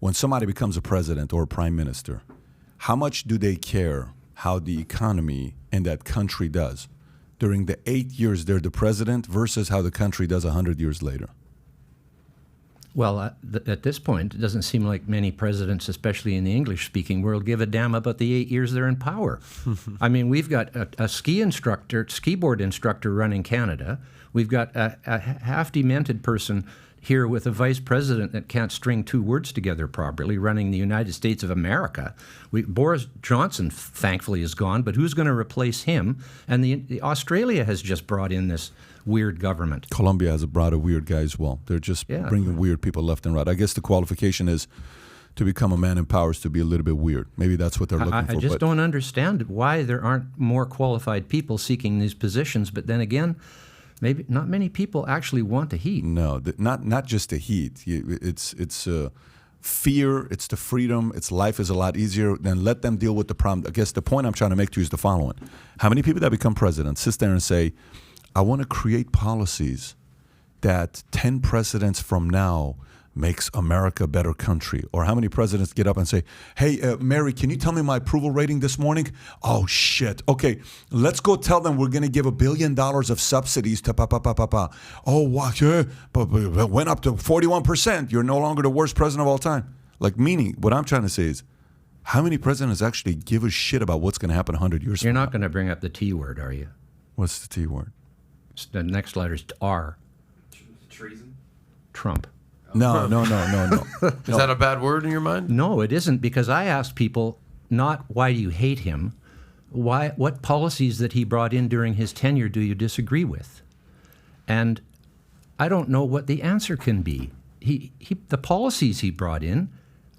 when somebody becomes a president or a prime minister, how much do they care how the economy in that country does during the 8 years they're the president versus how the country does 100 years later? Well, at this point, it doesn't seem like many presidents, especially in the English-speaking world, give a damn about the 8 years they're in power. I mean, we've got a ski board instructor running Canada. We've got a half-demented person here with a vice president that can't string two words together properly, running the United States of America. Boris Johnson, thankfully, is gone, but who's going to replace him? And the Australia has just brought in this weird government. Colombia has brought a weird guy as well. They're just bringing weird people left and right. I guess the qualification is to become a man in power is to be a little bit weird. Maybe that's what they're looking for. I just don't understand why there aren't more qualified people seeking these positions. But then again, maybe not many people actually want the heat. No, not just the heat. It's fear. It's the freedom. It's life is a lot easier. Then let them deal with the problem. I guess the point I'm trying to make to you is the following: how many people that become president sit there and say, I want to create policies that 10 presidents from now makes America a better country? Or how many presidents get up and say, hey, Mary, can you tell me my approval rating this morning? Oh, shit. Okay, let's go tell them we're going to give $1 billion of subsidies to pa. Oh, wow, yeah, but it went up to 41%. You're no longer the worst president of all time. Like, meaning, what I'm trying to say is, how many presidents actually give a shit about what's going to happen 100 years from now? You're not going to bring up the T word, are you? What's the T word? The next letter is R. Treason? Trump. No. Is that a bad word in your mind? No, it isn't, because I asked people not why do you hate him, what policies that he brought in during his tenure do you disagree with? And I don't know what the answer can be. The policies he brought in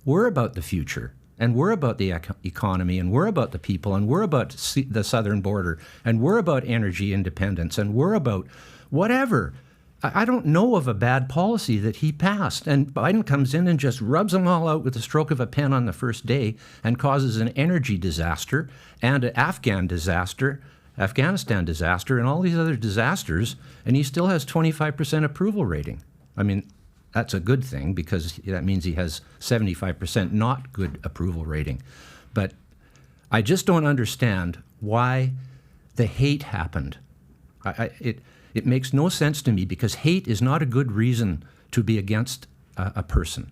were about the future, and we're about the economy, and we're about the people, and we're about the southern border, and we're about energy independence, and we're about whatever. I don't know of a bad policy that he passed. And Biden comes in and just rubs them all out with the stroke of a pen on the first day and causes an energy disaster and an Afghanistan disaster, and all these other disasters, and he still has 25% approval rating. I mean, that's a good thing, because that means he has 75% not good approval rating. But I just don't understand why the hate happened. It makes no sense to me, because hate is not a good reason to be against a person,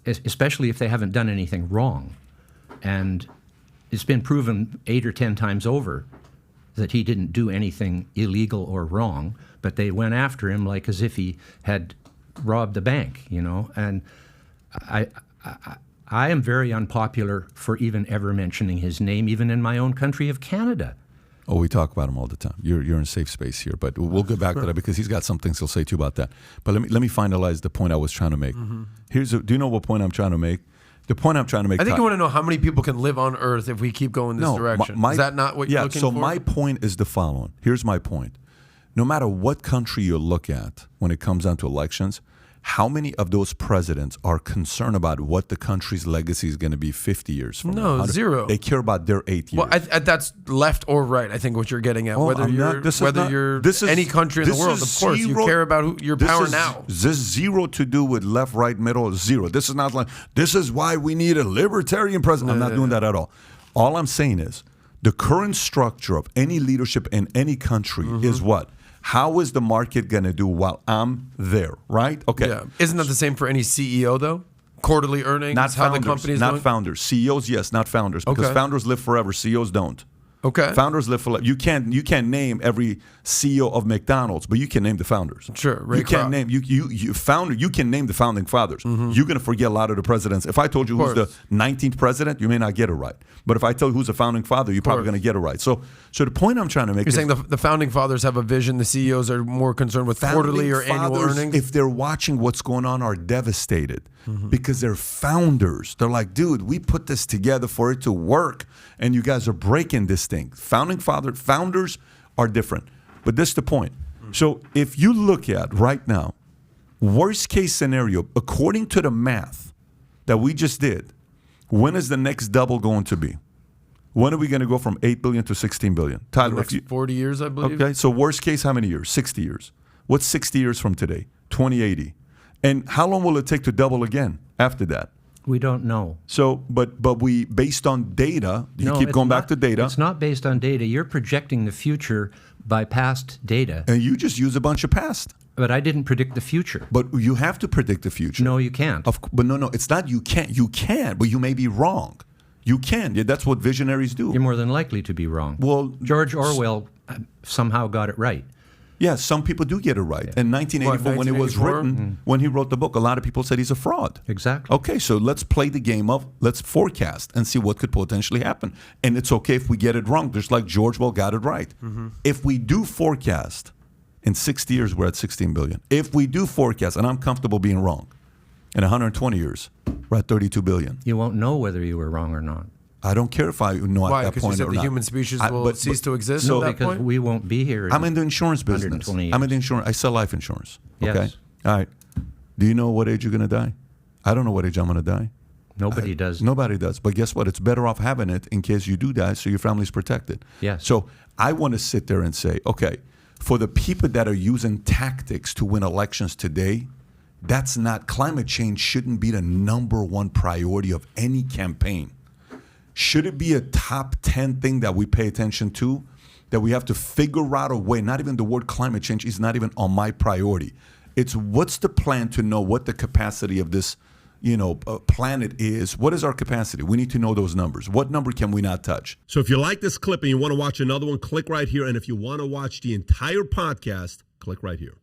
especially if they haven't done anything wrong. And it's been proven 8 or 10 times over that he didn't do anything illegal or wrong, but they went after him like as if he had robbed the bank, you know. And I am very unpopular for even ever mentioning his name, even in my own country of Canada. Oh, we talk about him all the time. You're in safe space here, but we'll get back to that, because he's got some things he'll say to you about that. But let me finalize the point I was trying to make. Mm-hmm. Do you know what point I'm trying to make? The point I'm trying to make. I think you want to know how many people can live on Earth if we keep going this direction. Is that not what you're looking for? So my point is the following. Here's my point. No matter what country you look at when it comes down to elections, how many of those presidents are concerned about what the country's legacy is going to be 50 years from now? No, zero. They care about their 8 years. Well, that's left or right, I think, what you're getting at. Whether you're any country in the world, of course, you care about your power now. This is zero to do with left, right, middle, zero. This is not like, this is why we need a libertarian president. I'm not doing that at all. All I'm saying is the current structure of any leadership in any country is what? How is the market going to do while I'm there, right? Okay. Yeah. Isn't that the same for any CEO, though? Quarterly earnings, not how founders, the company's not doing? founders. CEOs, yes, not founders, because founders live forever. CEOs don't. Okay. Founders live forever. You can't name every CEO of McDonald's, but you can name the founders. Sure. You can't name you founder. You can name the founding fathers. You're going to forget a lot of the presidents. If I told you who's the 19th president, you may not get it right. But if I tell you who's the founding father, you're probably going to get it right. So the point I'm trying to make is saying the founding fathers have a vision. The CEOs are more concerned with quarterly or annual earnings. If they're watching what's going on, are devastated because they're founders. They're like, dude, we put this together for it to work, and you guys are breaking this thing. Founders are different. But this is the point. So if you look at right now, worst case scenario, according to the math that we just did, when is the next double going to be? When are we going to go from 8 billion to 16 billion? Tyler, next 40 years, I believe. Okay, so worst case, how many years? 60 years. What's 60 years from today? 2080. And how long will it take to double again after that? We don't know. So, but we, based on data, you keep going back to data. It's not based on data. You're projecting the future by past data. And you just use a bunch of past. But I didn't predict the future. But you have to predict the future. No, you can't. But no, it's not you can't. You can, but you may be wrong. You can. Yeah, that's what visionaries do. You're more than likely to be wrong. Well, George Orwell somehow got it right. Yeah, some people do get it right. Yeah. In 1984, when it was written, when he wrote the book, a lot of people said he's a fraud. Exactly. Okay, so let's play the game of let's forecast and see what could potentially happen. And it's okay if we get it wrong, just like George Orwell got it right. Mm-hmm. If we do forecast, in 60 years, we're at 16 billion. If we do forecast, and I'm comfortable being wrong, in 120 years, we're at 32 billion. You won't know whether you were wrong or not. I don't care if I know Why? at that point or not. Because you said the human species will cease to exist no, at that because point? we won't be here. I'm in the insurance business. I'm in the insurance. I sell life insurance. Okay? Yes. All right. Do you know what age you're going to die? I don't know what age I'm going to die. Nobody does. Nobody does. But guess what? It's better off having it in case you do die so your family's protected. Yes. So I want to sit there and say, okay, for the people that are using tactics to win elections today, that's not, climate change shouldn't be the number one priority of any campaign. Should it be a top 10 thing that we pay attention to, that we have to figure out a way? Not even the word climate change is not even on my priority. It's what's the plan to know what the capacity of this, planet is. What is our capacity? We need to know those numbers. What number can we not touch? So if you like this clip and you want to watch another one, click right here. And if you want to watch the entire podcast, click right here.